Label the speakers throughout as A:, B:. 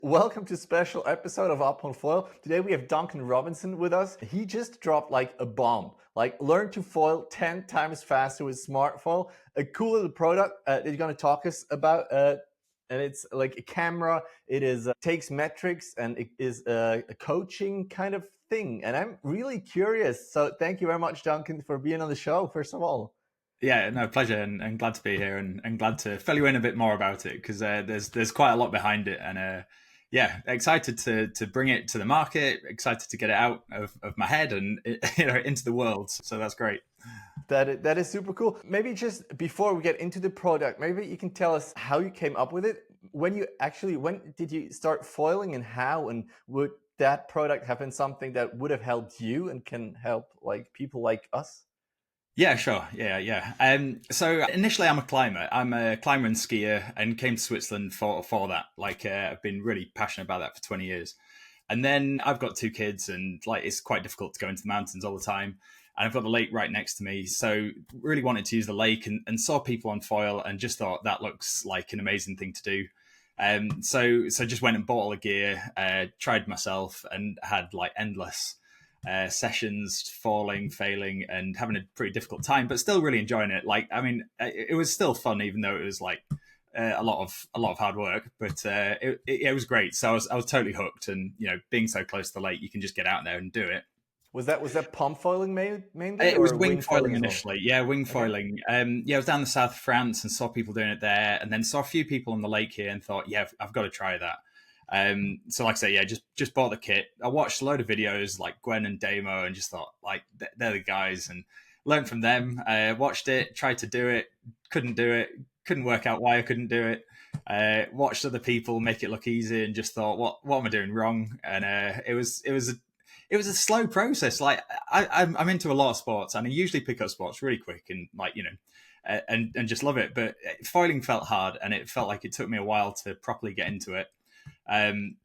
A: Welcome to a special episode of Up on Foil. Today we have Duncan Robinson with us. He just dropped like a bomb, like learn to foil 10 times faster with SmartFoil, a cool little product that you're going to talk us about. And it's like a camera. It is takes metrics and it is a coaching kind of thing. And I'm really curious. So thank you very much, Duncan, for being on the show, first of all.
B: Yeah, no, pleasure, and glad to be here, and glad to fill you in a bit more about it because there's quite a lot behind it, and yeah, excited to bring it to the market, excited to get it out of my head and into the world. So that's great.
A: That is super cool. Maybe just before we get into the product, maybe you can tell us how you came up with it. When did you start foiling and how? And would that product have been something that would have helped you and can help like people like us?
B: Yeah, sure. Yeah. So initially, I'm a climber. I'm a climber and skier, and came to Switzerland for that. I've been really passionate about that for 20 years. And then I've got two kids, and like it's quite difficult to go into the mountains all the time. And I've got the lake right next to me, so really wanted to use the lake, and saw people on foil, and just thought that looks like an amazing thing to do. So just went and bought all the gear, tried myself, and had like endless sessions, falling, failing, and having a pretty difficult time, but still really enjoying it. It was still fun, even though it was like a lot of hard work. But it was great. So I was totally hooked, and being so close to the lake, you can just get out there and do it.
A: Was that pump foiling mainly
B: It was
A: or
B: wing
A: wing
B: foiling
A: foiling as well?
B: initially. Yeah, wing
A: Okay.
B: foiling. I was down the south of France and saw people doing it there, and then saw a few people on the lake here and thought, yeah, I've got to try that. So like I say, yeah, just bought the kit. I watched a load of videos like Gwen and Damo, and just thought like they're the guys, and learned from them. Watched it, tried to do it, couldn't do it, couldn't work out why I couldn't do it. Watched other people make it look easy, and just thought, what am I doing wrong? And it was a slow process. Like I'm into a lot of sports, and I usually pick up sports really quick, and and just love it. But foiling felt hard, and it felt like it took me a while to properly get into it. Um,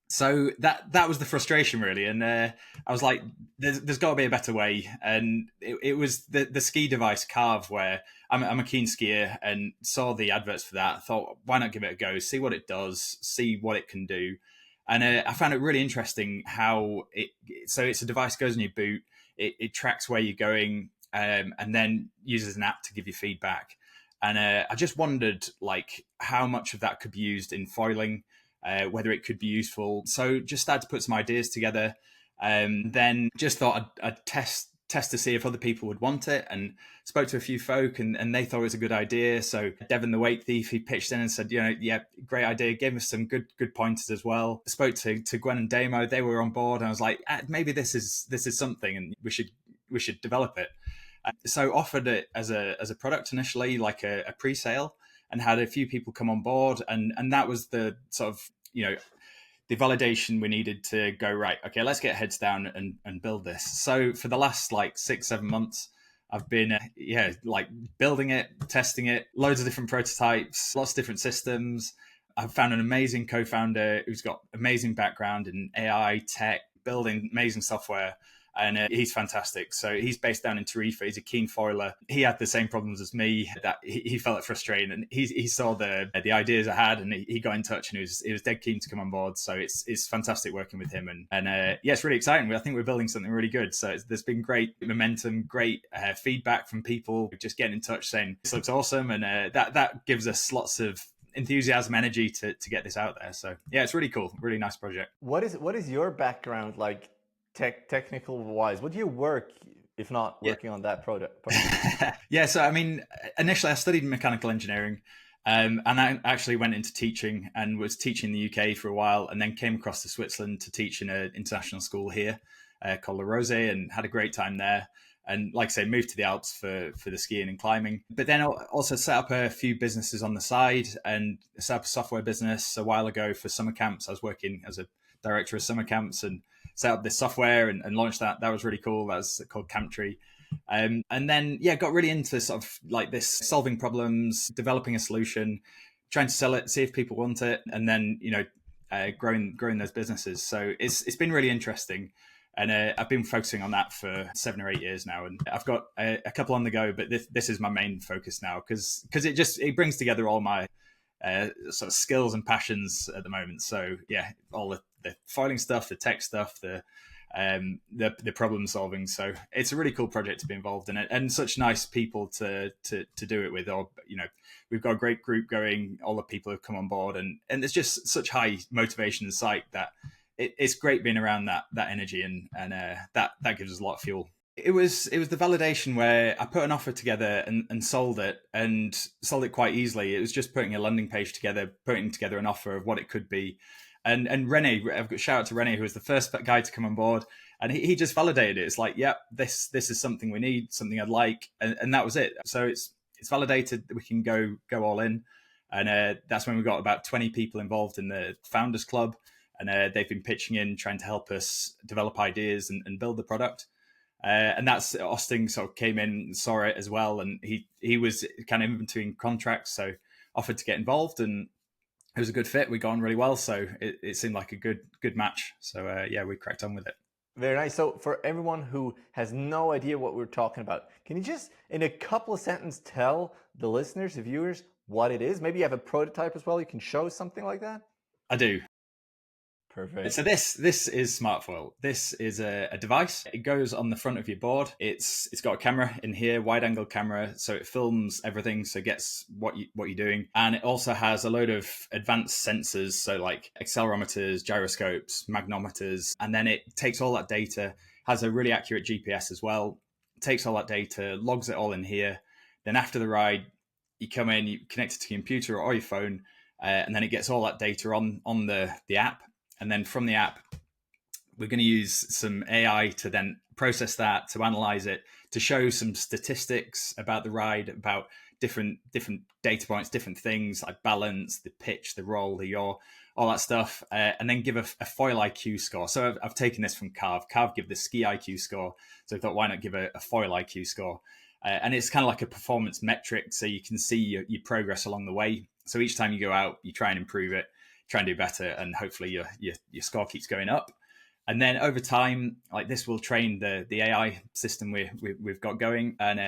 B: so that was the frustration really, and I was like, there's got to be a better way. And it was the ski device Carve, where I'm a keen skier and saw the adverts for that. I thought, why not give it a go, see what it does, see what it can do. And I found it really interesting how so it's a device goes in your boot, it tracks where you're going, and then uses an app to give you feedback. And I just wondered like how much of that could be used in foiling, whether it could be useful. So just started to put some ideas together. Then just thought I'd test to see if other people would want it, and spoke to a few folk, and they thought it was a good idea. So Devon the Wake Thief, he pitched in and said, yeah, great idea. Gave us some good pointers as well. Spoke to Gwen and Damo, they were on board, and I was like, maybe this is something, and we should develop it. So offered it as a product initially, like a pre-sale, and had a few people come on board, and that was the sort of the validation we needed to go, right, okay, let's get heads down and build this. So for the last like 6-7 months, I've been like building it, testing it, loads of different prototypes, lots of different systems. I've found an amazing co-founder who's got amazing background in AI tech, building amazing software, and he's fantastic. So he's based down in Tarifa. He's a keen foiler. He had the same problems as me, that he felt it frustrating, and he saw the ideas I had, and he got in touch, and he was dead keen to come on board. So it's fantastic working with him, and yeah, it's really exciting. I think we're building something really good. So there's been great momentum, great feedback from people just getting in touch saying this looks awesome, and that gives us lots of enthusiasm, energy to get this out there. So yeah, it's really cool, really nice project.
A: What is your background like technical wise? What do you work if not
B: Yeah.
A: working on that product?
B: Yeah, so I mean, initially I studied mechanical engineering, and I actually went into teaching and was teaching in the UK for a while, and then came across to Switzerland to teach in an international school here called La Rose, and had a great time there. And like I say, moved to the Alps for the skiing and climbing, but then also set up a few businesses on the side, and set up a software business a while ago for summer camps. I was working as a director of summer camps, and set up this software and launched that. That was really cool. That was called Camptree. And then, yeah, got really into sort of like this, solving problems, developing a solution, trying to sell it, see if people want it, and then, growing those businesses. So it's been really interesting. And I've been focusing on that for 7 or 8 years now, and I've got a couple on the go. But this is my main focus now, because it brings together all my sort of skills and passions at the moment. So yeah, all the foiling stuff, the tech stuff, the problem solving. So it's a really cool project to be involved in it, and such nice people to do it with. Or we've got a great group going. All the people who've come on board, and there's just such high motivation and psych that it's great being around that energy, and that gives us a lot of fuel. It was the validation where I put an offer together and sold it, and sold it quite easily. It was just putting a landing page together, putting together an offer of what it could be. And Rene, I've got shout out to Rene, who was the first guy to come on board, and he just validated it. It's like, yeah, this is something we need, something I'd like, and that was it. So it's validated that we can go all in, and that's when we got about 20 people involved in the Founders Club, and they've been pitching in, trying to help us develop ideas and build the product. And that's Austin sort of came in, saw it as well, and he was kind of in between contracts, so offered to get involved, and it was a good fit. We got on really well, so it seemed like a good match. So yeah, we cracked on with it.
A: Very nice. So for everyone who has no idea what we're talking about, can you just, in a couple of sentences, tell the listeners, the viewers, what it is? Maybe you have a prototype as well. You can show something like that.
B: I do.
A: Perfect.
B: So this is SmartFoil. This is a device. It goes on the front of your board. It's got a camera in here, wide angle camera, so it films everything, so it gets what you're doing. And it also has a load of advanced sensors, so like accelerometers, gyroscopes, magnometers, and then it takes all that data, has a really accurate GPS as well, takes all that data, logs it all in here. Then after the ride, you come in, you connect it to your computer or your phone, and then it gets all that data on the app. And then from the app, we're going to use some AI to then process that, to analyze it, to show some statistics about the ride, about different data points, different things like balance, the pitch, the roll, the yaw, all that stuff, and then give a foil IQ score. So I've taken this from Carve. Carve give the ski IQ score. So I thought, why not give a foil IQ score? And it's kind of like a performance metric, so you can see your progress along the way. So each time you go out, you try and improve it, try and do better, and hopefully your score keeps going up. And then over time, like this will train the AI system we've got going, and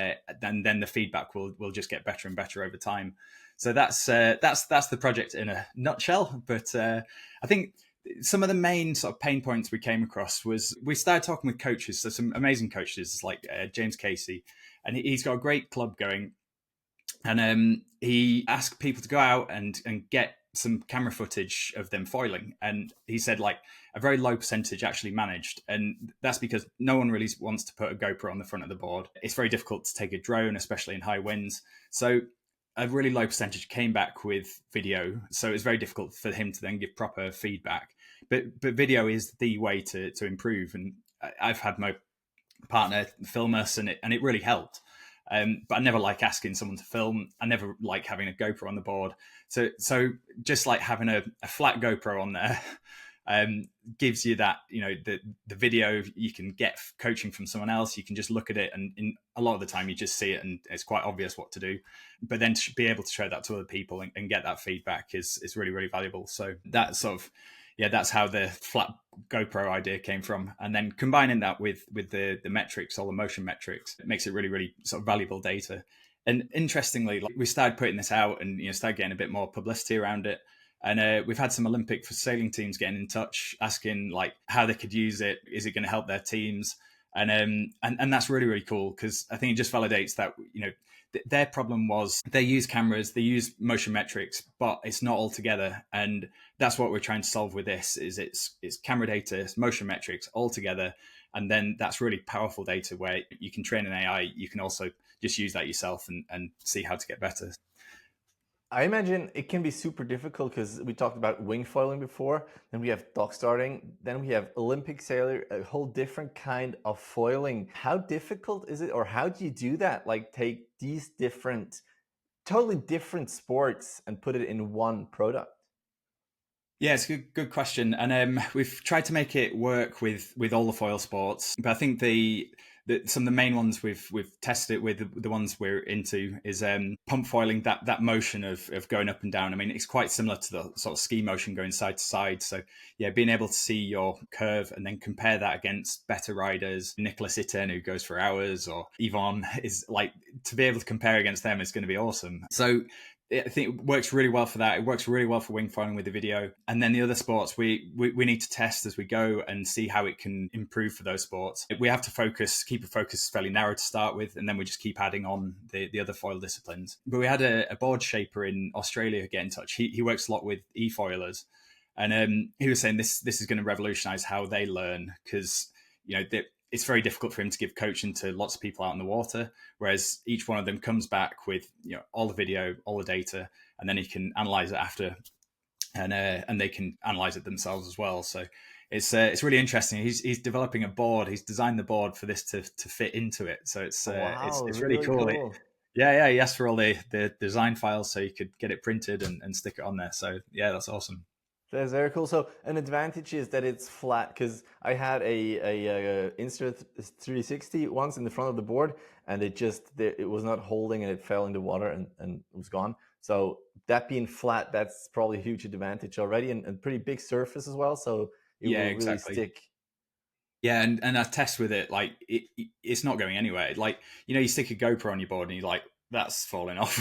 B: then the feedback will just get better and better over time. So that's the project in a nutshell. But I think some of the main sort of pain points we came across was we started talking with coaches. So some amazing coaches like James Casey, and he's got a great club going, and he asked people to go out and get some camera footage of them foiling, and he said like a very low percentage actually managed, and that's because no one really wants to put a GoPro on the front of the board. It's very difficult to take a drone, especially in high winds, so a really low percentage came back with video, so it's very difficult for him to then give proper feedback. But video is the way to improve, and I've had my partner film us, and it really helped. But I never like asking someone to film. I never like having a GoPro on the board. So just like having a flat GoPro on there gives you that, the video, you can get coaching from someone else. You can just look at it, and in a lot of the time you just see it and it's quite obvious what to do. But then to be able to show that to other people and get that feedback is really, really valuable. So that sort of, that's how the flat GoPro idea came from. And then combining that with the metrics, all the motion metrics, it makes it really, really sort of valuable data. And interestingly, we started putting this out and started getting a bit more publicity around it. And we've had some Olympic sailing teams getting in touch, asking like how they could use it. Is it going to help their teams? And that's really, really cool, because I think it just validates that, their problem was they use cameras, they use motion metrics, but it's not all together. And that's what we're trying to solve with this. Is it's camera data, it's motion metrics all together. And then that's really powerful data where you can train an AI. You can also just use that yourself and see how to get better.
A: I imagine it can be super difficult because we talked about wing foiling before, then we have dock starting, then we have Olympic sailor, a whole different kind of foiling. How difficult is it, or how do you do that? Like take these totally different sports and put it in one product?
B: Yeah, it's a good question. And we've tried to make it work with all the foil sports, but I think some of the main ones we've tested it with, the ones we're into, is pump foiling, that motion of going up and down. I mean, it's quite similar to the sort of ski motion going side to side. So yeah, being able to see your curve and then compare that against better riders, Nicholas Itten, who goes for hours, or Yvonne, is like, to be able to compare against them is going to be awesome. So I think it works really well for that. It works really well for wing foiling with the video. And then the other sports, we need to test as we go and see how it can improve for those sports. We have to keep a focus fairly narrow to start with, and then we just keep adding on the other foil disciplines. But we had a board shaper in Australia get in touch. He works a lot with e-foilers. And he was saying this is going to revolutionize how they learn, because it's very difficult for him to give coaching to lots of people out in the water, whereas each one of them comes back with all the video, all the data, and then he can analyze it after, and they can analyze it themselves as well. So it's really interesting. He's developing a board. He's designed the board for this to fit into it. So it's really cool. Yeah. He asked for all the design files so you could get it printed and stick it on there. So yeah, that's awesome.
A: That's very cool. So an advantage is that it's flat, because I had a Insta360 once in the front of the board, and it was not holding, and it fell in the water and it was gone. So that being flat, that's probably a huge advantage already, and pretty big surface as well. So it will really stick.
B: Yeah, and I test with it, like it's not going anywhere. Like, you stick a GoPro on your board and you're like, that's falling off.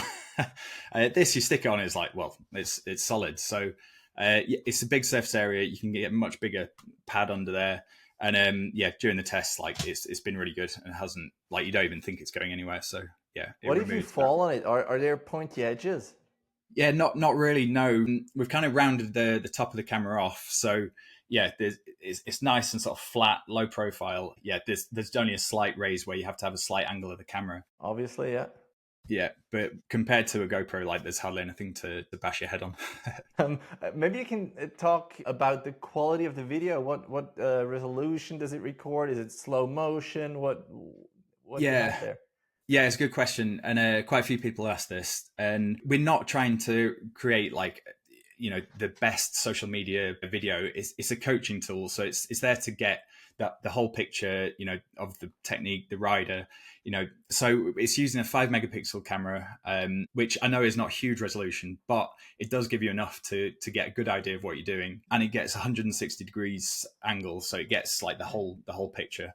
B: This, you stick it on, it's like, well, it's solid. So it's a big surface area. You can get a much bigger pad under there, and during the test, like it's been really good, and it hasn't, like, you don't even think it's going anywhere. So yeah.
A: What if you fall on it? Are there pointy edges?
B: Yeah, not really. No, we've kind of rounded the top of the camera off, so yeah, it's nice and sort of flat, low profile. Yeah, there's only a slight raise where you have to have a slight angle of the camera.
A: Obviously, yeah.
B: Yeah, but compared to a GoPro, like, there's hardly anything to bash your head on.
A: Maybe you can talk about the quality of the video. What resolution does it record? Is it slow motion? What do you have there?
B: Yeah, it's a good question, and quite a few people ask this. And we're not trying to create, like, the best social media video. It's a coaching tool, so it's there to get the whole picture, of the technique, the rider. So it's using a 5 megapixel camera, which I know is not huge resolution, but it does give you enough to get a good idea of what you're doing, and it gets 160 degrees angle, so it gets like the whole picture.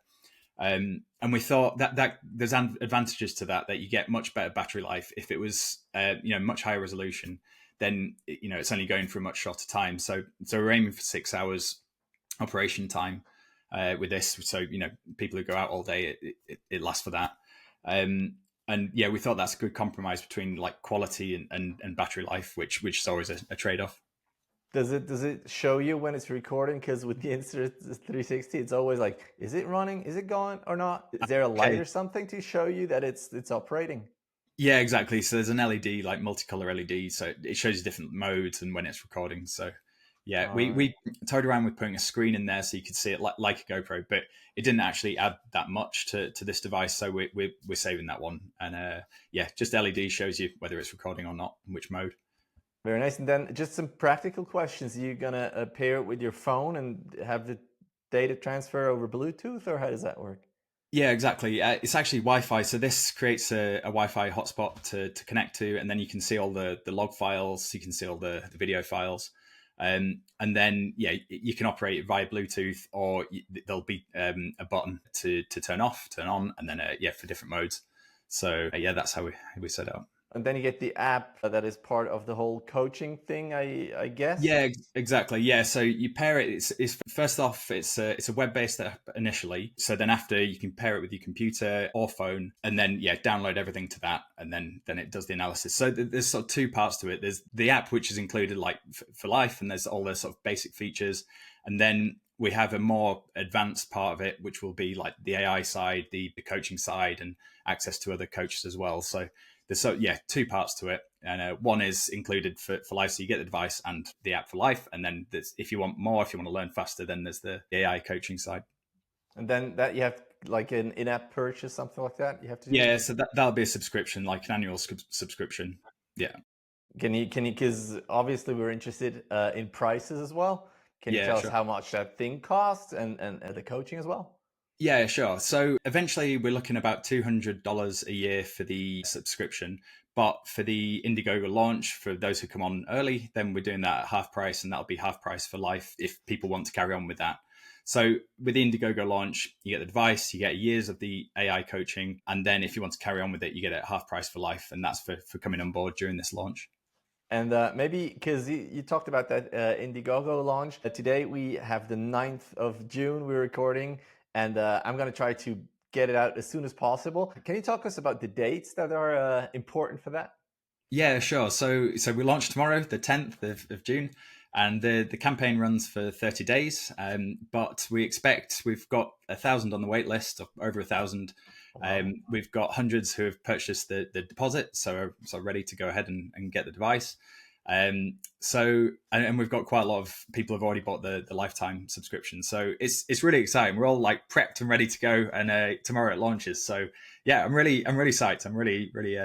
B: And we thought that there's advantages to that you get much better battery life. If it was much higher resolution, then it's only going for a much shorter time. So we're aiming for 6 hours operation time with this. So people who go out all day, it lasts for that. And yeah, we thought that's a good compromise between, like, quality and battery life, which is always a trade-off.
A: Does it show you when it's recording? Because with the Insta360, it's always like, is it running? Is it going or not? Is there a light or something to show you that it's operating?
B: Yeah, exactly. So there's an LED, like multicolor LED, so it shows you different modes and when it's recording. So yeah, we toyed around with putting a screen in there so you could see it like a GoPro, but it didn't actually add that much to this device. So we're saving that one, and just LED shows you whether it's recording or not, which mode.
A: Very nice. And then just some practical questions. Are you gonna pair it with your phone and have the data transfer over Bluetooth, or how does that work?
B: Yeah, exactly. It's actually Wi-Fi. So this creates a Wi-Fi hotspot to connect to, and then you can see all the log files, you can see all the video files. And then, you can operate it via Bluetooth, or there'll be a button to turn off, turn on, and then, for different modes. So, that's how we set it up.
A: And then you get the app that is part of the whole coaching thing, I guess.
B: Yeah, exactly. Yeah, so you pair it. It's first off, it's a web-based app initially. So then after, you can pair it with your computer or phone, and then download everything to that, and then it does the analysis. So there's sort of two parts to it. There's the app, which is included, like, for life, and there's all the sort of basic features, and then we have a more advanced part of it, which will be like the AI side, the coaching side, and access to other coaches as well. So there's two parts to it, and one is included for life, so you get the device and the app for life, and then if you want more, if you want to learn faster, then there's the AI coaching side.
A: And then that you have, like, an in-app purchase, something like that you have to do?
B: Yeah, so that'll be a subscription, like an annual subscription. Yeah.
A: Can you, because obviously we're interested in prices as well. Can you tell us how much that thing costs and the coaching as well?
B: Yeah, sure. So eventually we're looking about $200 a year for the subscription. But for the Indiegogo launch, for those who come on early, then we're doing that at half price, and that'll be half price for life if people want to carry on with that. So with the Indiegogo launch, you get the device, you get years of the AI coaching, and then if you want to carry on with it, you get it at half price for life, and that's for coming on board during this launch.
A: And maybe because you talked about that Indiegogo launch. Today we have the 9th of June, we're recording, and I'm going to try to get it out as soon as possible. Can you talk us about the dates that are important for that?
B: Yeah, sure. So we launch tomorrow, the 10th of June, and the campaign runs for 30 days. But we've got 1,000 on the wait list, or over 1,000.
A: Wow.
B: We've got hundreds who have purchased the deposit, so ready to go ahead and get the device. And we've got quite a lot of people who've already bought the lifetime subscription. So it's really exciting. We're all like prepped and ready to go, and tomorrow it launches. So yeah, I'm really psyched. I'm really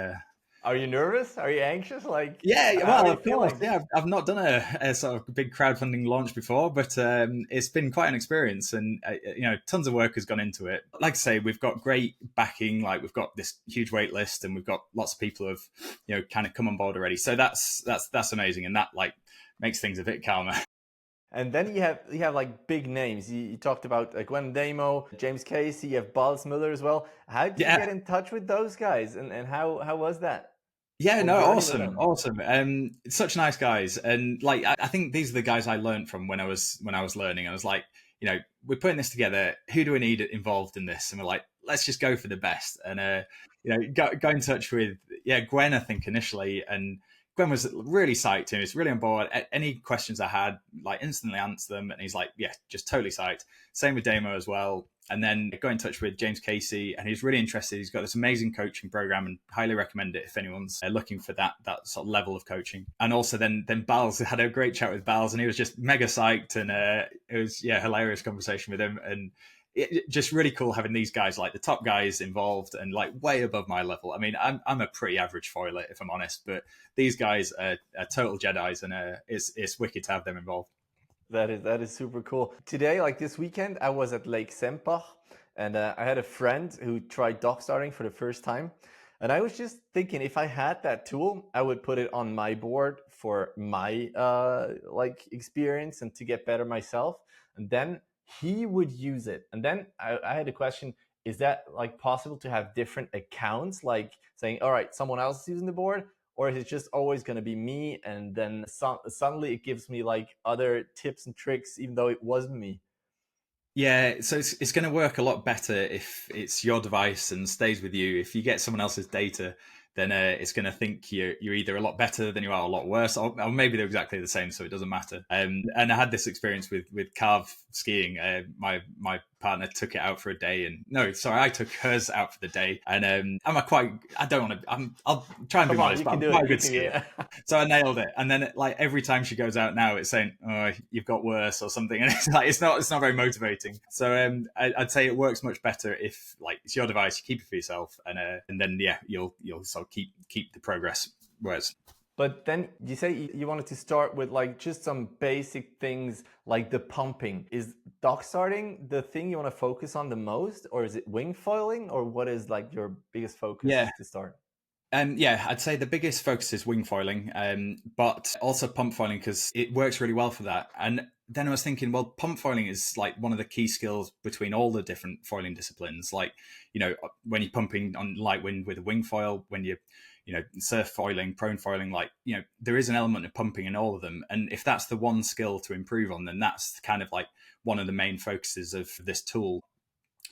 A: Are you nervous? Are you anxious? Like,
B: Yeah,
A: how are
B: well,
A: you
B: of course.
A: feeling?
B: Yeah, I've not done a sort of big crowdfunding launch before, but it's been quite an experience, and tons of work has gone into it. Like I say, we've got great backing. Like we've got this huge wait list, and we've got lots of people who have kind of come on board already. So that's amazing, and that like makes things a bit calmer.
A: And then you have like big names. You talked about Gwen Damo, James Casey, you have Balz Miller as well. How did you
B: Yeah,
A: get in touch with those guys? And how was that
B: yeah,
A: whole
B: no,
A: journey with
B: awesome,
A: them?
B: awesome. Such nice guys, and like I think these are the guys I learned from when I was learning. I was like, we're putting this together. Who do we need involved in this? And we're like, let's just go for the best. And go in touch with Gwen. I think initially, and Gwen was really psyched. He was really on board. Any questions I had, like instantly answer them, and he's like, yeah, just totally psyched. Same with Damo as well. And then got in touch with James Casey, and he's really interested. He's got this amazing coaching program, and highly recommend it if anyone's looking for that sort of level of coaching. And also then Balz had a great chat with Balz, and he was just mega psyched, and it was hilarious conversation with him, and just really cool having these guys, like the top guys involved, and like way above my level. I mean, I'm a pretty average foiler if I'm honest, but these guys are total Jedi's, and it's wicked to have them involved.
A: That is super cool. Today, like this weekend, I was at Lake Sempach, and I had a friend who tried dock starting for the first time. And I was just thinking, if I had that tool, I would put it on my board for my like experience and to get better myself. And then he would use it. And then I had a question: is that like possible to have different accounts, like saying, all right, someone else is using the board, or is it just always going to be me, and then suddenly it gives me like other tips and tricks even though it wasn't me?
B: Yeah, so it's going to work a lot better if it's your device and stays with you. If you get someone else's data, then it's going to think you're either a lot better than you are, a lot worse, or maybe they're exactly the same, so it doesn't matter. And I had this experience with carve skiing. My partner took it out for a day, and no, sorry, I took hers out for the day. And I don't want to. I'll try and be
A: Come on,
B: modest,
A: you
B: but
A: can
B: I'm
A: do
B: quite
A: it,
B: a
A: you
B: good
A: can do
B: skier.
A: it.
B: So I nailed it, and then like every time she goes out now, it's saying, "Oh, you've got worse" or something, and it's like it's not very motivating. So I'd say it works much better if like it's your device, you keep it for yourself, and then you'll sort of keep the progress. Whereas
A: But then you say you wanted to start with like just some basic things like the pumping. Is dock starting the thing you want to focus on the most, or is it wing foiling, or what is like your biggest
B: yeah,
A: focus to start?
B: I'd say the biggest focus is wing foiling, but also pump foiling because it works really well for that. And then I was thinking, well, pump foiling is like one of the key skills between all the different foiling disciplines. Like, when you're pumping on light wind with a wing foil, when you're, surf foiling, prone foiling, like, there is an element of pumping in all of them. And if that's the one skill to improve on, then that's kind of like one of the main focuses of this tool.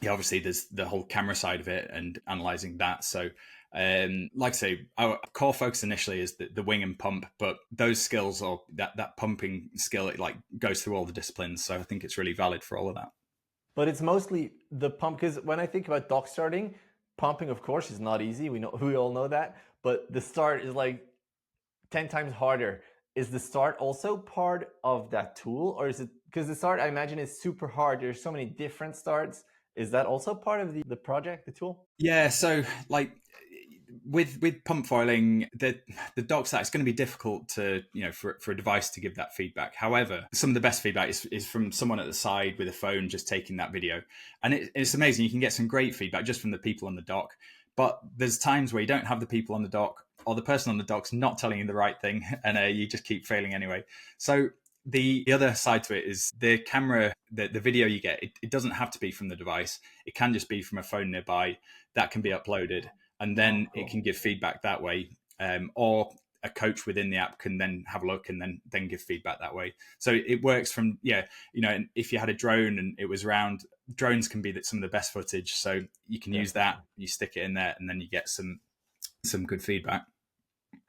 B: Yeah, obviously there's the whole camera side of it and analyzing that. So, like I say, our core focus initially is the wing and pump, but those skills or that pumping skill, it like goes through all the disciplines. So I think it's really valid for all of that.
A: But it's mostly the pump, because when I think about dock starting, pumping, of course, is not easy. We all know that. But the start is like 10 times harder. Is the start also part of that tool, or is it because the start I imagine is super hard? There's so many different starts. Is that also part of the project, the tool?
B: Yeah, so like with pump foiling, the dock stat, it's going to be difficult to for a device to give that feedback. However, some of the best feedback is from someone at the side with a phone just taking that video, and it's amazing. You can get some great feedback just from the people on the dock. But there's times where you don't have the people on the dock, or the person on the dock's not telling you the right thing, and you just keep failing anyway. So the other side to it is the camera, the video you get, it doesn't have to be from the device. It can just be from a phone nearby that can be uploaded, and
A: Oh,
B: then it
A: cool.
B: can give feedback that way. Or a coach within the app can then have a look and then give feedback that way. So it works from, if you had a drone and it was around, drones can be some of the best footage. So you can use that, you stick it in there, and then you get some good feedback.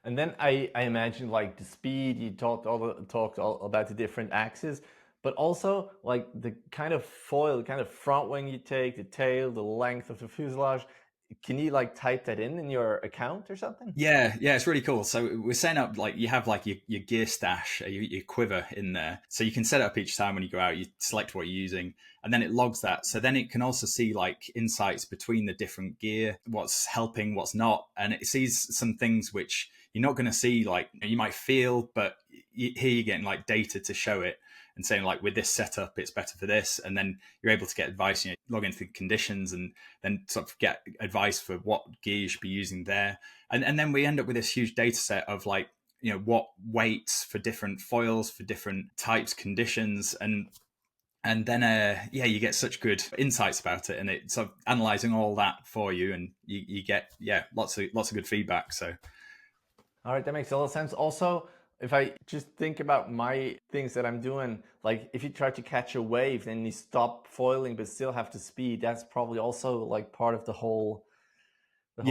A: And then I imagine like the speed, you talked all about the different axes, but also like the kind of foil, the kind of front wing you take, the tail, the length of the fuselage. Can you like type that in your account or something?
B: Yeah, it's really cool. So we're setting up like you have like your gear stash, your quiver in there. So you can set it up each time when you go out, you select what you're using, and then it logs that. So then it can also see like insights between the different gear, what's helping, what's not. And it sees some things which you're not going to see, like you might feel, but here you're getting like data to show it and saying like with this setup it's better for this, and then you're able to get advice, log into the conditions and then sort of get advice for what gear you should be using there. And then we end up with this huge data set of like, what weights for different foils for different types, conditions, and then you get such good insights about it, and it's sort of analyzing all that for you, and you get lots of good feedback. So
A: all right, that makes a lot of sense. Also, if I just think about my things that I'm doing, like if you try to catch a wave, then you stop foiling but still have the speed, that's probably also like part of the whole thing.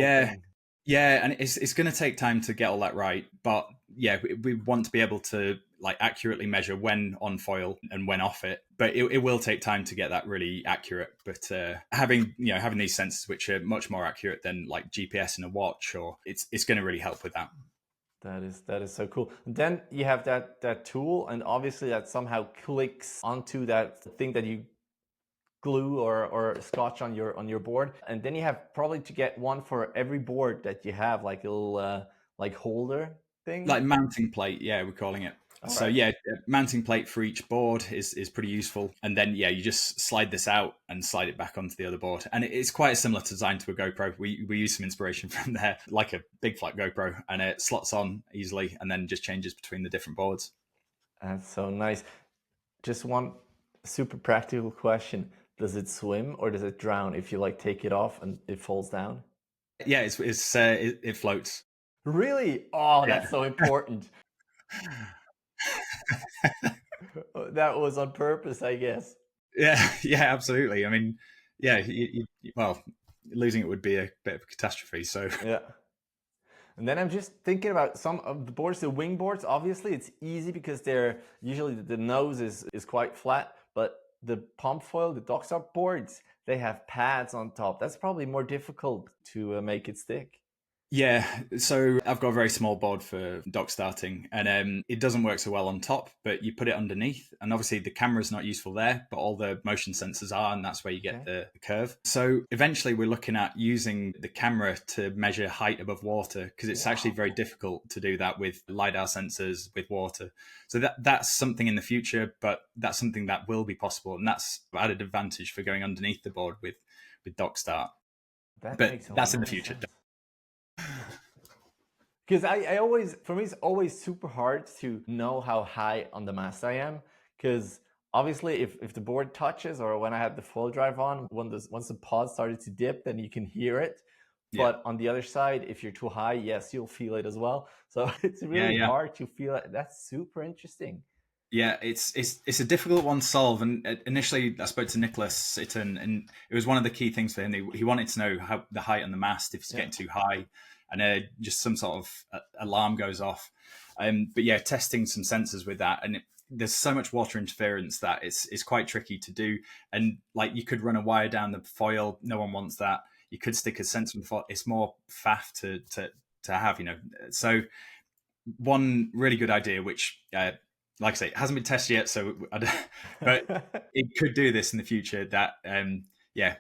B: Yeah, and it's going to take time to get all that right, but yeah, we want to be able to like accurately measure when on foil and when off it, but it will take time to get that really accurate. But having these sensors which are much more accurate than like GPS in a watch, or it's going to really help with that.
A: That is so cool. And then you have that tool, and obviously that somehow clicks onto that thing that you glue or scotch on your board, and then you have probably to get one for every board that you have, like a little like holder thing,
B: Like mounting plate, yeah, we're calling it.
A: all
B: So
A: right.
B: yeah, mounting plate for each board is pretty useful, and then you just slide this out and slide it back onto the other board, and it's quite a similar design to a GoPro. We use some inspiration from there, like a big flat GoPro, and it slots on easily, and then just changes between the different boards.
A: That's so nice. Just one super practical question: does it swim or does it drown if you like take it off and it falls down?
B: Yeah, it floats.
A: Really? Oh,
B: Yeah.
A: that's so important. That was on purpose, I guess.
B: Yeah, absolutely. I mean, yeah, well, losing it would be a bit of a catastrophe. So
A: Yeah. And then I'm just thinking about some of the boards, the wing boards. Obviously, it's easy because they're usually the nose is quite flat, but the pump foil, the dockstar boards, they have pads on top. That's probably more difficult to make it stick.
B: yeah, so I've got a very small board for dock starting, and it doesn't work so well on top, but you put it underneath, and obviously the camera's not useful there, but all the motion sensors are, and that's where you get
A: Okay.
B: the curve. So eventually we're looking at using the camera to measure height above water, because it's actually
A: Wow.
B: very difficult to do that with LiDAR sensors with water. So that's something in the future, but that's something that will be possible, and that's added advantage for going underneath the board with dock start.
A: That
B: But
A: makes a
B: that's in
A: lot
B: the
A: of
B: future.
A: sense. Because I always, for me, it's always super hard to know how high on the mast I am. Because obviously, if the board touches, or when I had the full drive on, once the pod started to dip, then you can hear it.
B: Yeah.
A: But on the other side, if you're too high, yes, you'll feel it as well. So it's
B: Yeah,
A: really
B: yeah.
A: hard to feel it. That's super interesting.
B: Yeah, it's a difficult one to solve. And initially, I spoke to Nicholas Sitton, and it was one of the key things for him. He wanted to know how the height on the mast, if it's
A: Yeah.
B: getting too high, and just some sort of alarm goes off. But yeah, testing some sensors with that, and there's so much water interference that it's quite tricky to do. And like you could run a wire down the foil, no one wants that. You could stick a sensor in the foil. It's more faff to have, So one really good idea, which, like I say, it hasn't been tested yet, but it could do this in the future. That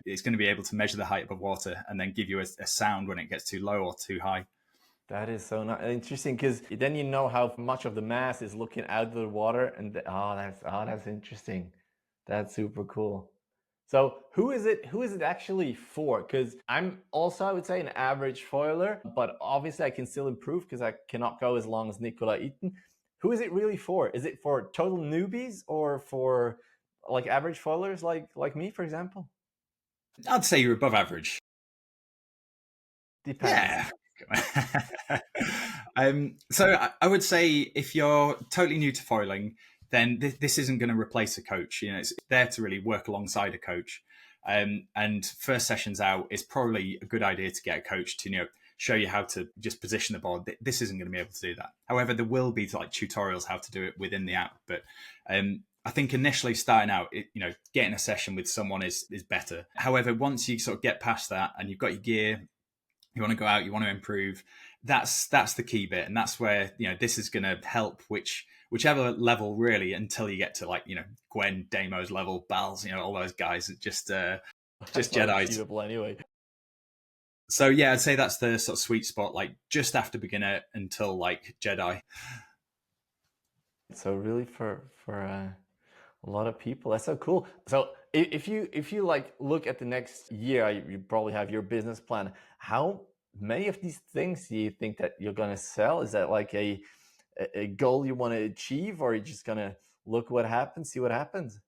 B: it's going to be able to measure the height above water and then give you a sound when it gets too low or too high.
A: That is so interesting, because then you know how much of the mass is looking out of the water, and that's interesting. That's super cool. So who is it? Who is it actually for? Because I'm also, I would say, an average foiler, but obviously I can still improve because I cannot go as long as Nicola Eaton. Who is it really for? Is it for total newbies or for like average foilers like me, for example?
B: I'd say you're above average.
A: Depends.
B: Yeah. So I would say if you're totally new to foiling, then this isn't going to replace a coach. You know, it's there to really work alongside a coach. And first sessions out, it's probably a good idea to get a coach to, you know, show you how to just position the board. This isn't going to be able to do that. However, there will be like tutorials how to do it within the app. But I think initially starting out, you know, getting a session with someone is better. However, once you sort of get past that and you've got your gear, you want to go out, you want to improve, that's the key bit. And that's where, you know, this is going to help whichever level really, until you get to like, you know, Gwen, Damo's level, Bals, you know, all those guys, just Jedi's.
A: Anyway.
B: So yeah, I'd say that's the sort of sweet spot, like just after beginner until like Jedi.
A: So really for a lot of people, that's so cool. So if you like look at the next year, you probably have your business plan. How many of these things do you think that you're gonna sell? Is that like a goal you want to achieve, or are you just gonna look what happens, see what happens?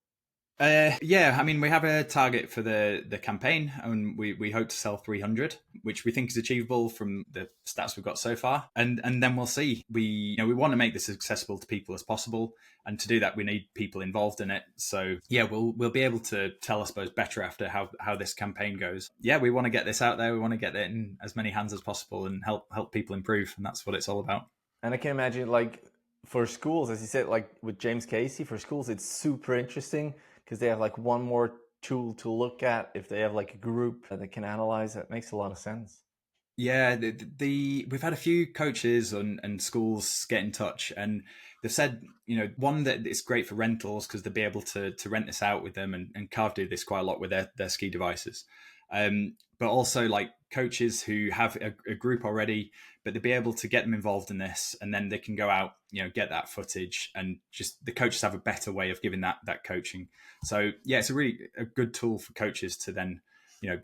B: Yeah, I mean, we have a target for the campaign, and we hope to sell 300, which we think is achievable from the stats we've got so far. And then we'll see. We want to make this as accessible to people as possible, and to do that, we need people involved in it. So yeah, we'll be able to tell, I suppose, better after how this campaign goes. Yeah, we want to get this out there. We want to get it in as many hands as possible and help people improve, and that's what it's all about.
A: And I can imagine, like, for schools, as you said, like with James Casey, for schools, it's super interesting because they have like one more tool to look at. If they have like a group that they can analyze, that makes a lot of sense.
B: Yeah, we've had a few coaches and schools get in touch, and they've said, you know, one, that it's great for rentals because they'll be able to rent this out with them, and Carve do this quite a lot with their ski devices. But also like coaches who have a group already, but they'll be able to get them involved in this, and then they can go out, you know, get that footage, and just the coaches have a better way of giving that coaching. So yeah, it's a good tool for coaches to then, you know,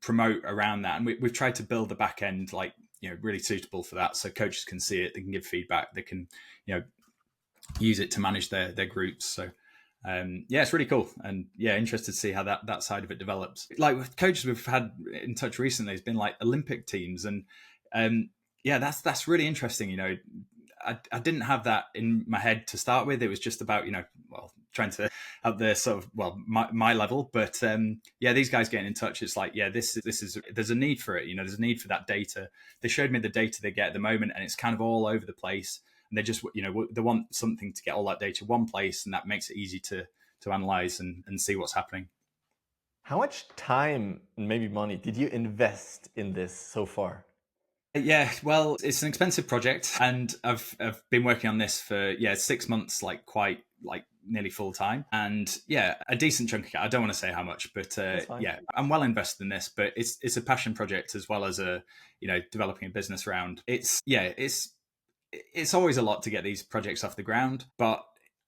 B: promote around that. And we've tried to build the back end, like, you know, really suitable for that, so coaches can see it, they can give feedback, they can, you know, use it to manage their groups. So yeah, it's really cool, and yeah, interested to see how that side of it develops. Like with coaches we've had in touch recently, has been like Olympic teams, and yeah, that's really interesting. You know, I didn't have that in my head to start with. It was just about, you know, well, trying to have the sort of, well, my level, but yeah, these guys getting in touch, it's like, yeah, this is there's a need for it. You know, there's a need for that data. They showed me the data they get at the moment, and it's kind of all over the place. And they just, you know, they want something to get all that data in one place, and that makes it easy to analyze and see what's happening.
A: How much time and maybe money did you invest in this so far?
B: Yeah, well, it's an expensive project, and I've been working on this for 6 months, like quite like nearly full time, and yeah, a decent chunk of it. I don't want to say how much, but yeah, I'm well invested in this. But it's a passion project as well as a, you know, developing a business around. It's always a lot to get these projects off the ground, but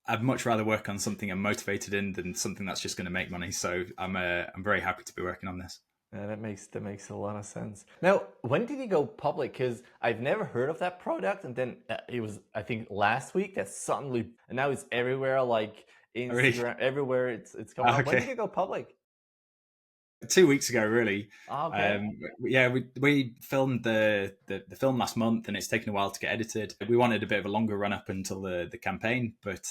B: I'd much rather work on something I'm motivated in than something that's just going to make money. So I'm very happy to be working on this.
A: Yeah, that makes a lot of sense. Now, when did you go public? Because I've never heard of that product, and then it was, I think, last week that suddenly, and now it's everywhere, like Instagram, really? Everywhere it's going. Okay. When did you go public?
B: 2 weeks ago, really.
A: Okay.
B: Yeah, we filmed the film last month, and it's taken a while to get edited. We wanted a bit of a longer run up until the campaign, but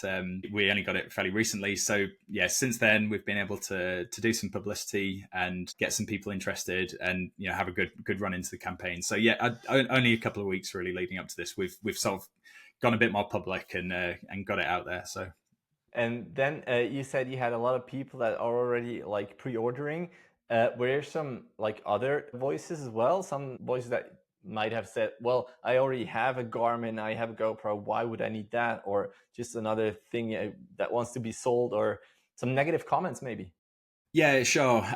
B: we only got it fairly recently. So yeah, since then we've been able to do some publicity and get some people interested, and, you know, have a good run into the campaign. So yeah, only a couple of weeks really leading up to this, we've sort of gone a bit more public and got it out there. So.
A: And then you said you had a lot of people that are already like pre-ordering. Were there some like other voices as well? Some voices that might have said, well, I already have a Garmin, I have a GoPro, why would I need that? Or just another thing that wants to be sold, or some negative comments maybe?
B: Yeah, sure.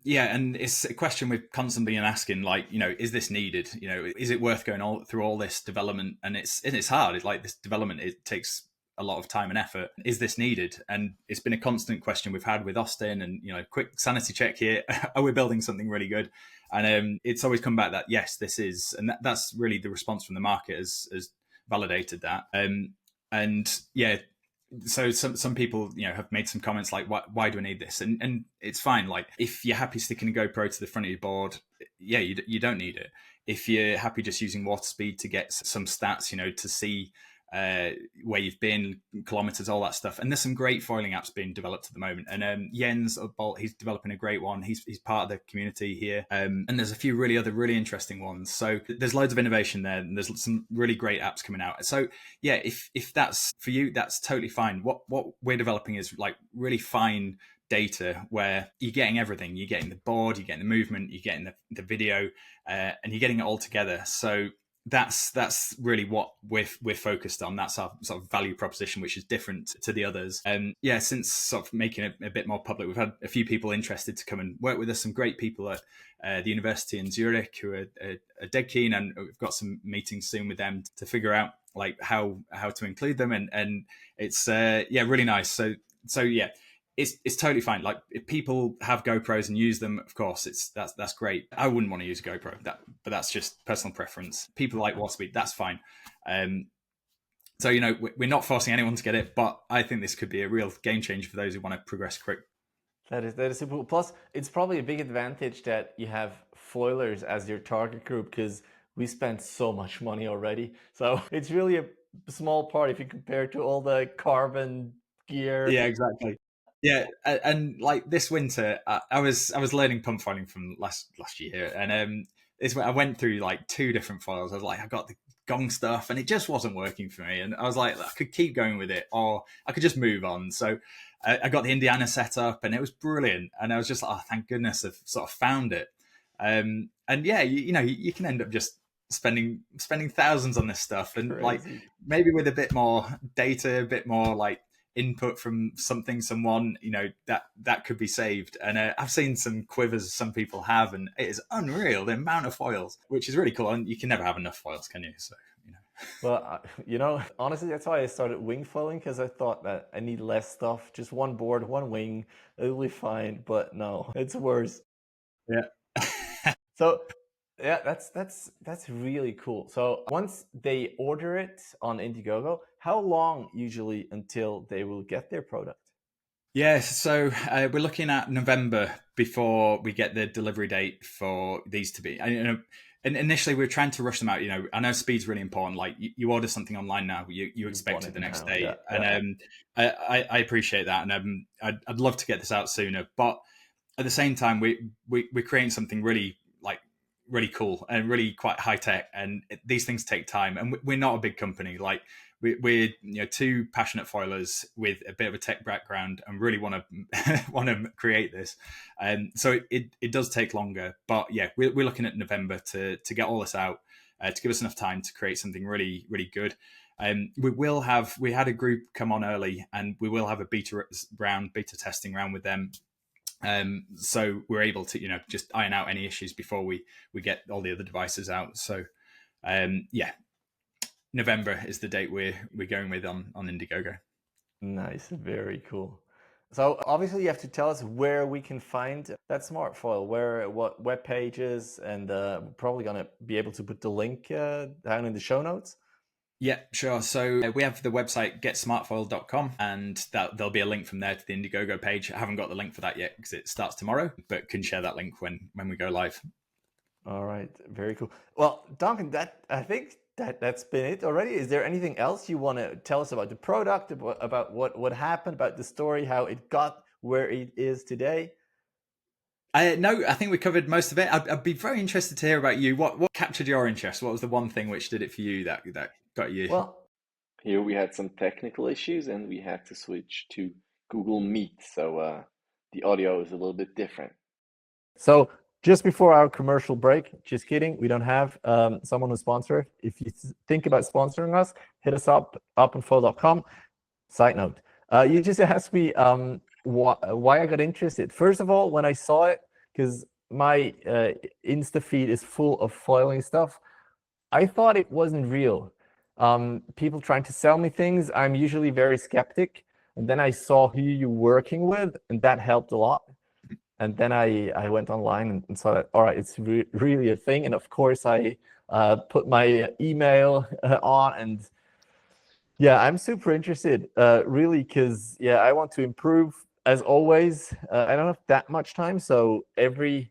B: Yeah, and it's a question we've constantly been asking, like, you know, is this needed? You know, is it worth going through all this development? And it's hard. It's like this development, it takes a lot of time and effort. Is this needed? And it's been a constant question we've had with Austin, and, you know, quick sanity check here. Are we building something really good? And it's always come back that yes, this is, and that's really the response from the market has validated that. And yeah, so some people, you know, have made some comments like, why do I need this? And it's fine. Like, if you're happy sticking a GoPro to the front of your board, yeah, you don't need it. if you're happy just using water speed to get some stats, to see where you've been, kilometers, all that stuff. And there's some great foiling apps being developed at the moment. And Jens of Bolt, he's developing a great one. He's part of the community here. And there's a few really interesting ones. So there's loads of innovation there, and there's some really great apps coming out. So yeah, if that's for you, that's totally fine. What we're developing is like really fine data where you're getting everything. You're getting the board, you're getting the movement, you're getting the video, and you're getting it all together. So that's really what we're focused on. That's our sort of value proposition, which is different to the others. Yeah, since sort of making it a bit more public, we've had a few people interested to come and work with us. Some great people at the university in Zurich who are dead keen, and we've got some meetings soon with them to figure out like how to include them. And it's really nice. So yeah. It's totally fine. Like if people have GoPros and use them, of course, that's great. I wouldn't want to use a GoPro, but that's just personal preference. People like water speed, that's fine. So we're not forcing anyone to get it, but I think this could be a real game changer for those who want to progress quick.
A: That is super cool. Plus, it's probably a big advantage that you have foilers as your target group, because we spent so much money already. So it's really a small part if you compare to all the carbon gear.
B: Yeah, exactly. Yeah, and like this winter, I was learning pump foiling from last year, and I went through like 2 different foils. I was like, I got the gong stuff, and it just wasn't working for me. And I was like, I could keep going with it, or I could just move on. So I got the Indiana set up, and it was brilliant. And I was just like, oh, thank goodness I've sort of found it. And yeah, you can end up just spending thousands on this stuff, and like maybe with a bit more data, a bit more like input from someone, that could be saved. And I've seen some quivers some people have, and it is unreal the amount of foils, which is really cool. And you can never have enough foils, can you? So
A: Well, honestly, that's why I started wing foiling, because I thought that I need less stuff, just one board, one wing, it'll be fine. But no, it's worse.
B: Yeah.
A: So yeah, that's really cool. So once they order it on Indiegogo, how long usually until they will get their product?
B: Yeah, so we're looking at November before we get the delivery date for these to be. And initially we were trying to rush them out. I know speed's really important. Like you order something online now, you expect it the next day,
A: yeah.
B: And I appreciate that, and I'd love to get this out sooner. But at the same time, we're creating something really cool and really quite high tech, and these things take time. And we're not a big company. Like we're 2 passionate foilers with a bit of a tech background, and really want to create this. So it does take longer, but yeah, we're looking at November to get all this out, to give us enough time to create something really good. We had a group come on early, and we will have a beta testing round with them. So we're able to just iron out any issues before we get all the other devices out. So yeah, November is the date we're going with on Indiegogo.
A: Nice, very cool. So obviously you have to tell us where we can find that SmartFoil, what web pages, and probably gonna be able to put the link down in the show notes.
B: Yeah, sure. So we have the website getsmartfoil.com, and there'll be a link from there to the Indiegogo page. I haven't got the link for that yet because it starts tomorrow, but can share that link when we go live.
A: All right, very cool. Well, Duncan, I think that's been it already. Is there anything else you want to tell us about the product, about what happened, about the story, how it got where it is today?
B: No, I think we covered most of it. I'd be very interested to hear about you. What captured your interest? What was the one thing which did it for you that got you?
C: Well, here we had some technical issues and we had to switch to Google Meet. So the audio is a little bit different.
A: So just before our commercial break, just kidding, we don't have someone who sponsor. If you think about sponsoring us, hit us up, upandfoil.com. Side note, you just asked me why I got interested. First of all, when I saw it, because my Insta feed is full of foiling stuff, I thought it wasn't real. People trying to sell me things, I'm usually very skeptic. And then I saw who you're working with, and that helped a lot. And then I went online and saw that, all right, it's really a thing. And of course, I put my email on, and yeah, I'm super interested, really, because yeah, I want to improve. As always, I don't have that much time, so every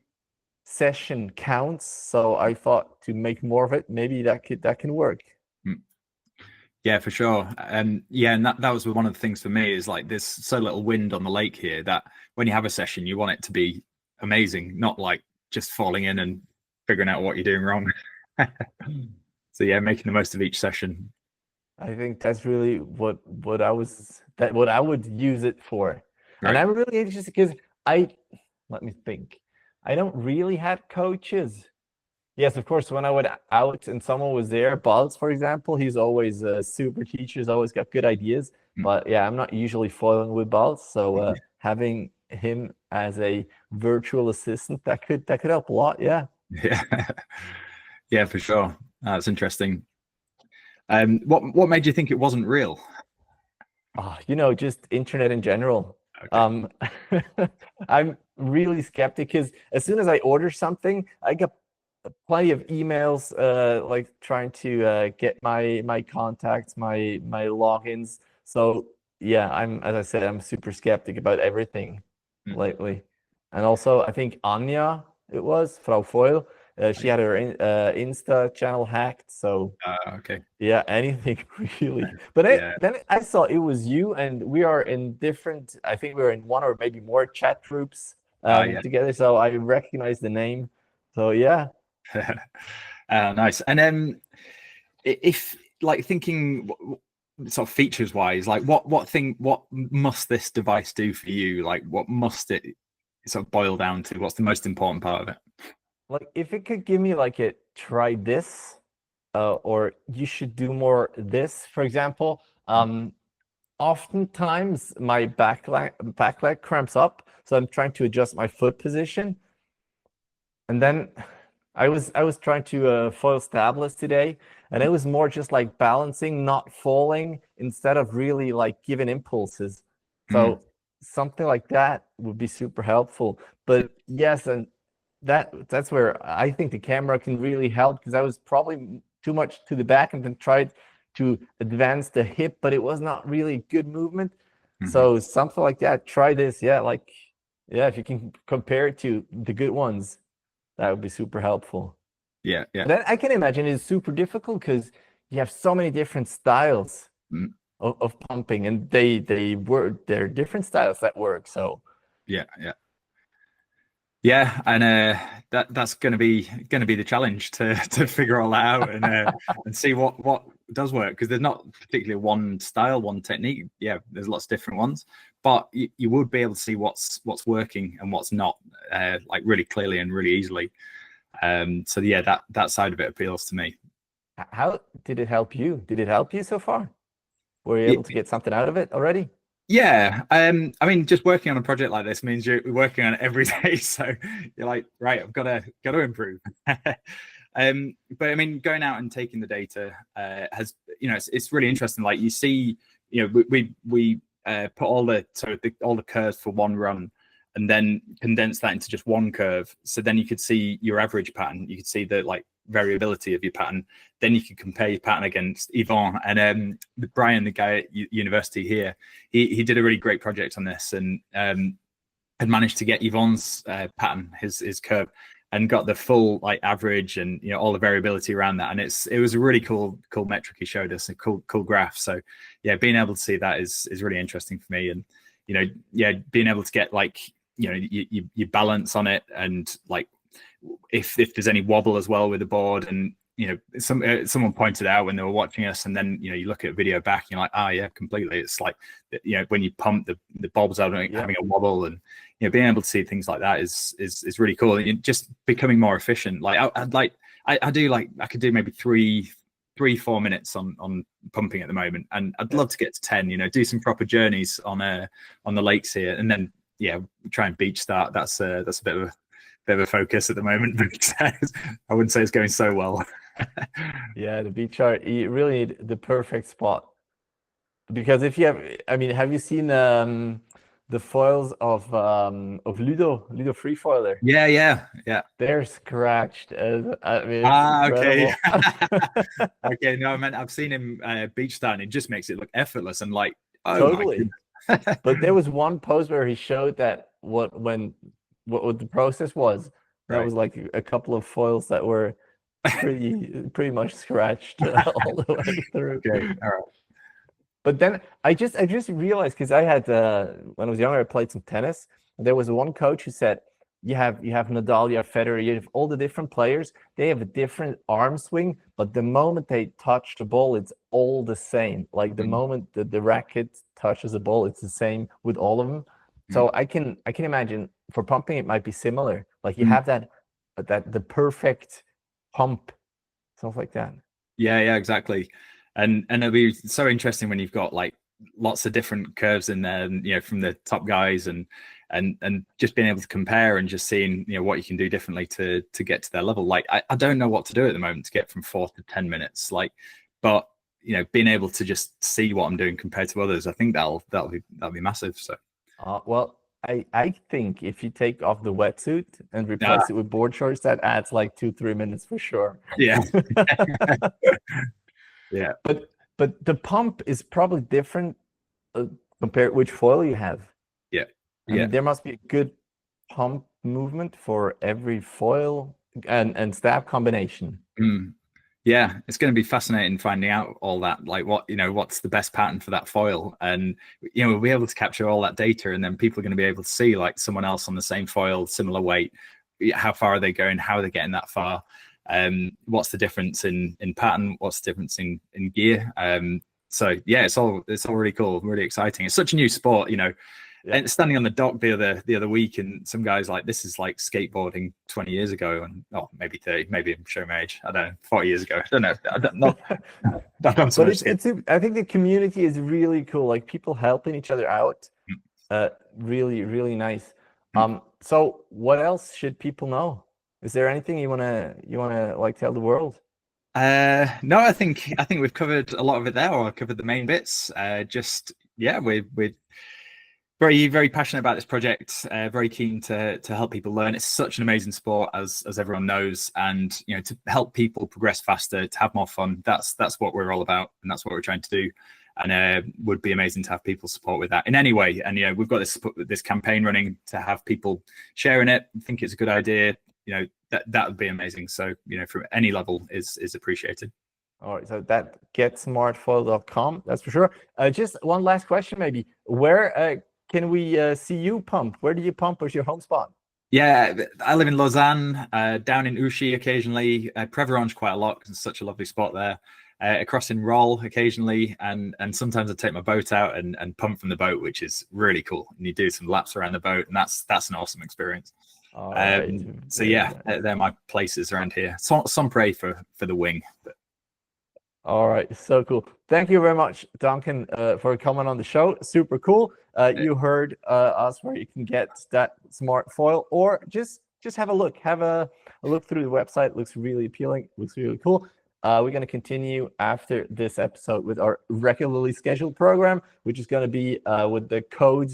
A: session counts. So I thought to make more of it, maybe that can work.
B: Yeah, for sure. Yeah, and that was one of the things for me is like there's so little wind on the lake here that when you have a session, you want it to be amazing, not like just falling in and figuring out what you're doing wrong. So yeah, making the most of each session.
A: I think that's really what I would use it for. And
B: Right.
A: I'm really interested because let me think. I don't really have coaches. Yes, of course, when I went out and someone was there, Balz, for example, he's always a super teacher, he's always got good ideas. But yeah, I'm not usually foiling with Balz, so having him as a virtual assistant that could help a lot. Yeah.
B: Yeah. Yeah, for sure. That's interesting. What made you think it wasn't real?
A: Just internet in general.
B: Okay.
A: I'm really skeptic because as soon as I order something, I get plenty of emails like trying to get my contacts, my logins. So yeah, as I said, I'm super skeptic about everything lately. And also I think Anya, it was Frau Foil, she had her Insta channel hacked. So
B: Okay.
A: yeah, anything really. But
B: Yeah.
A: then I saw it was you, and we are in different, I think we're in one or maybe more chat groups
B: Yeah.
A: together. So I recognize the name. So yeah.
B: Nice. And then if like thinking sort of features wise, like what must this device do for you? Like what must it sort of boil down to? What's the most important part of it?
A: Like if it could give me like a try this, or you should do more this, for example. Oftentimes my back leg cramps up, so I'm trying to adjust my foot position. And then I was trying to foil stabless today, and it was more just like balancing, not falling, instead of really like giving impulses. So something like that would be super helpful. But yes, and that's where I think the camera can really help, because I was probably too much to the back and then tried to advance the hip, but it was not really good movement. So something like that, try this. Yeah, like yeah, if you can compare it to the good ones, that would be super helpful.
B: Yeah.
A: But then I can imagine it's super difficult because you have so many different styles of pumping, and they're different styles that work. So
B: Yeah. Yeah, and that's going to be the challenge to figure all that out and see what does work, because there's not particularly one style, one technique. Yeah, there's lots of different ones, but you would be able to see what's working and what's not, like really clearly and really easily. So yeah, that side of it appeals to me.
A: how did it help you? Did it help you so far? Were you able to get something out of it already?
B: Yeah, I mean, just working on a project like this means you're working on it every day, so you're like, right, I've got to improve. But I mean, going out and taking the data has, it's really interesting. Like you see, we put all the curves for one run, and then condense that into just one curve. So then you could see your average pattern. You could see the like variability of your pattern. Then you could compare your pattern against Yvonne and Brian, the guy at university here. He did a really great project on this, and had managed to get Yvonne's pattern, his curve, and got the full like average and all the variability around that. And it was a really cool metric he showed us, a cool graph. So yeah, being able to see that is really interesting for me. And being able to get like you balance on it, and like if there's any wobble as well with the board. And someone pointed out when they were watching us, and then you look at a video back, and you're like, yeah, completely. It's like when you pump the bobs out having a wobble, and being able to see things like that is really cool. And just becoming more efficient. Like I could do maybe 3-4 minutes on pumping at the moment, and I'd love to get to 10. Do some proper journeys on the lakes here, and then try and beach start. That's a bit of a focus at the moment, but I wouldn't say it's going so well.
A: Yeah, the beach art, you really need the perfect spot, because if you have you seen the foils of Ludo Free Foiler?
B: Yeah.
A: They're scratched. It's
B: Okay.
A: incredible.
B: Okay, no, I meant I've seen him beach start, and it just makes it look effortless, and like, oh
A: Totally.
B: my goodness.
A: But there was one pose where he showed that what the process was. That
B: Right.
A: was like a couple of foils that were pretty much scratched all the way through.
B: Okay. All right.
A: But then I just realized, because I had when I was younger I played some tennis. And there was one coach who said you have Nadal, you have Federer, you have all the different players. They have a different arm swing, but the moment they touch the ball, it's all the same. Like the
B: Mm,
A: moment the racket touches the ball, it's the same with all of them.
B: mm,
A: So I can imagine for pumping it might be similar. Like you
B: mm.
A: have that the perfect pump, stuff like that.
B: Yeah, yeah, exactly. And it'll be so interesting when you've got like lots of different curves in there, and from the top guys, and just being able to compare and just seeing what you can do differently to get to their level. Like I don't know what to do at the moment to get from 4 to 10 minutes. Like, but being able to just see what I'm doing compared to others, I think that'll be massive. So
A: Well, I think if you take off the wetsuit and
B: yeah,
A: replace it with board shorts, that adds like 2-3 minutes for sure.
B: yeah, yeah,
A: But the pump is probably different compared which foil you have.
B: yeah,
A: I
B: yeah.
A: mean, there must be a good pump movement for every foil and stab combination.
B: Mm. Yeah, it's going to be fascinating finding out all that, like what's the best pattern for that foil, and we'll be able to capture all that data, and then people are going to be able to see like someone else on the same foil, similar weight, how far are they going, how are they getting that far, what's the difference in pattern, what's the difference in gear. So yeah, it's all really cool, really exciting. It's such a new sport,
A: Yeah.
B: And standing on the dock the other week, and some guys like, this is like skateboarding 20 years ago, and maybe 30, maybe I'm showing my age. I don't know, 40 years ago. I don't know. I've done so
A: But
B: much.
A: I think the community is really cool. Like people helping each other out. Really, really nice. So what else should people know? Is there anything you wanna like tell the world?
B: No, I think we've covered a lot of it there, or covered the main bits. Just yeah, we're very, very passionate about this project. Very keen to help people learn. It's such an amazing sport, as everyone knows, and to help people progress faster, to have more fun. That's what we're all about, and that's what we're trying to do. And would be amazing to have people support with that in any way. And we've got this campaign running to have people sharing it. I think it's a good idea. That would be amazing. So from any level is appreciated.
A: All right, so that getsmartfoil.com, that's for sure. Just one last question, maybe. Where can we see you pump? Where do you pump? Where's your home spot?
B: Yeah, I live in Lausanne, down in Ouchy occasionally, Preverange quite a lot because it's such a lovely spot there. Across in Roll occasionally, and sometimes I take my boat out and pump from the boat, which is really cool. And you do some laps around the boat, and that's an awesome experience.
A: All right.
B: So yeah, they're my places around here. Some pray for the wing. But...
A: All right, so cool. Thank you very much, Duncan, for coming on the show. Super cool. You heard us where you can get that SmartFoil, or just have a look. Have a look through the website. It looks really appealing. It looks really cool. We're going to continue after this episode with our regularly scheduled program, which is going to be with the Code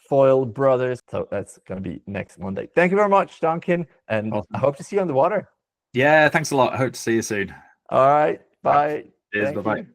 A: Foil Brothers. So that's going to be next Monday. Thank you very much, Duncan, and
B: Awesome.
A: I hope to see you on the water.
B: Yeah, thanks a lot. I hope to see you soon.
A: All right. Bye.
B: Cheers.
A: Thank
B: Bye-bye.
A: you.